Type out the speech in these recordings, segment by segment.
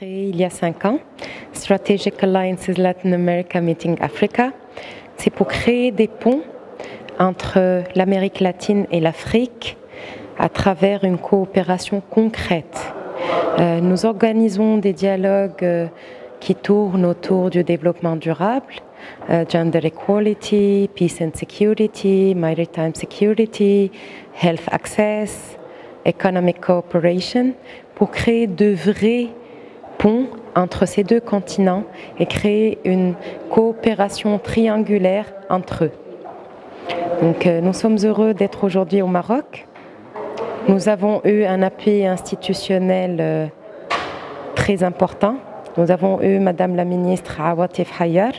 Créé il y a 5 ans, Strategic Alliances Latin America Meeting Africa. C'est pour créer des ponts entre l'Amérique latine et l'Afrique à travers une coopération concrète. Nous organisons des dialogues qui tournent autour du développement durable, gender equality, peace and security, maritime security, health access, economic cooperation, pour créer de vrais ponts entre ces deux continents et créer une coopération triangulaire entre eux. Donc, nous sommes heureux d'être aujourd'hui au Maroc. Nous avons eu un appui institutionnel très important. Nous avons eu Madame la ministre Awatif Hayar.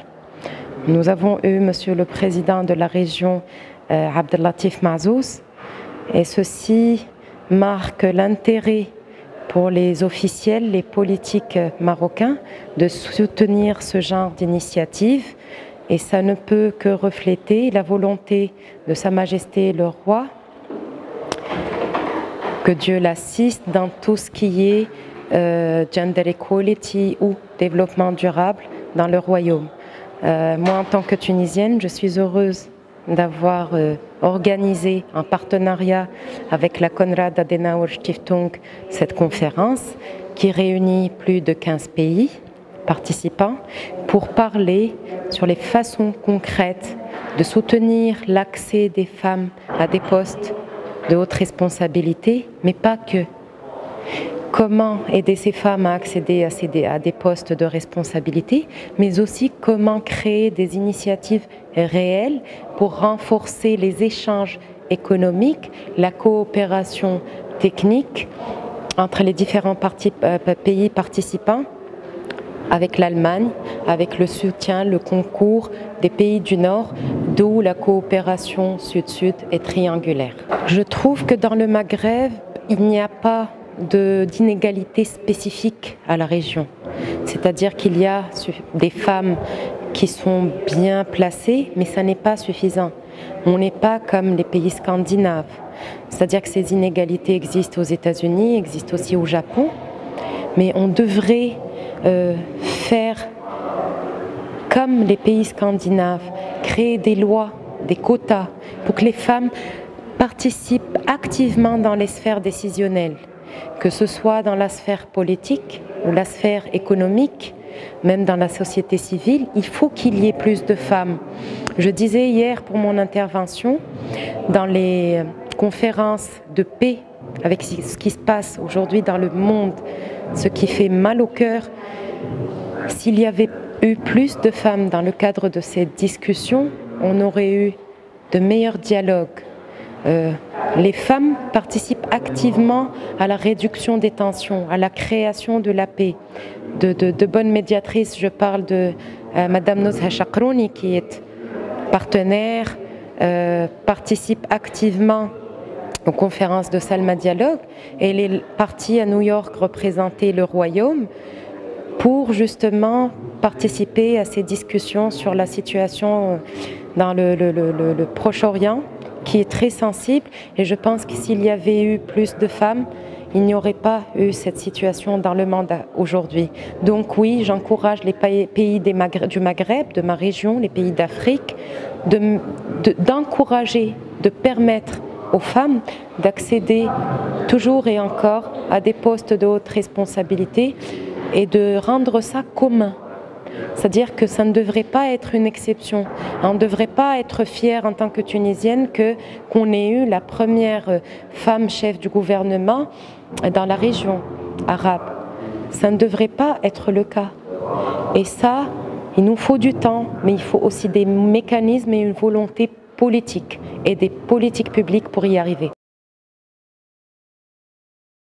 Nous avons eu Monsieur le Président de la région Abdellatif Mazouz. Et ceci marque l'intérêt pour les officiels, les politiques marocains, de soutenir ce genre d'initiative. Et ça ne peut que refléter la volonté de Sa Majesté le Roi, que Dieu l'assiste dans tout ce qui est gender equality ou développement durable dans le royaume. Moi, en tant que Tunisienne, je suis heureuse d'avoir organisé en partenariat avec la Konrad Adenauer Stiftung cette conférence qui réunit plus de 15 pays participants pour parler sur les façons concrètes de soutenir l'accès des femmes à des postes de haute responsabilité, mais pas que. Comment aider ces femmes à accéder à des postes de responsabilité, mais aussi comment créer des initiatives réelles pour renforcer les échanges économiques, la coopération technique entre les différents pays participants, avec l'Allemagne, avec le soutien, le concours des pays du Nord, d'où la coopération sud-sud est triangulaire. Je trouve que dans le Maghreb, il n'y a pas d'inégalité spécifique à la région. C'est-à-dire qu'il y a des femmes qui sont bien placées, mais ça n'est pas suffisant. On n'est pas comme les pays scandinaves. C'est-à-dire que ces inégalités existent aux États-Unis, existent aussi au Japon, mais on devrait faire comme les pays scandinaves, créer des lois, des quotas, pour que les femmes participent activement dans les sphères décisionnelles, que ce soit dans la sphère politique ou la sphère économique, même dans la société civile, il faut qu'il y ait plus de femmes. Je disais hier pour mon intervention, dans les conférences de paix, avec ce qui se passe aujourd'hui dans le monde, ce qui fait mal au cœur, s'il y avait eu plus de femmes dans le cadre de ces discussions, on aurait eu de meilleurs dialogues. Les femmes participent activement à la réduction des tensions, à la création de la paix. De bonnes médiatrices, je parle de Madame Nozha Chakrouni qui est partenaire, participe activement aux conférences de Salma Dialogue et elle est partie à New York représenter le royaume pour justement participer à ces discussions sur la situation dans le Proche-Orient, qui est très sensible, et je pense que s'il y avait eu plus de femmes, il n'y aurait pas eu cette situation dans le monde aujourd'hui. Donc oui, j'encourage les pays du Maghreb, de ma région, les pays d'Afrique, d'encourager, de permettre aux femmes d'accéder toujours et encore à des postes de haute responsabilité et de rendre ça commun. C'est-à-dire que ça ne devrait pas être une exception. On ne devrait pas être fier en tant que Tunisienne qu'on ait eu la première femme chef du gouvernement dans la région arabe. Ça ne devrait pas être le cas. Et ça, il nous faut du temps, mais il faut aussi des mécanismes et une volonté politique et des politiques publiques pour y arriver.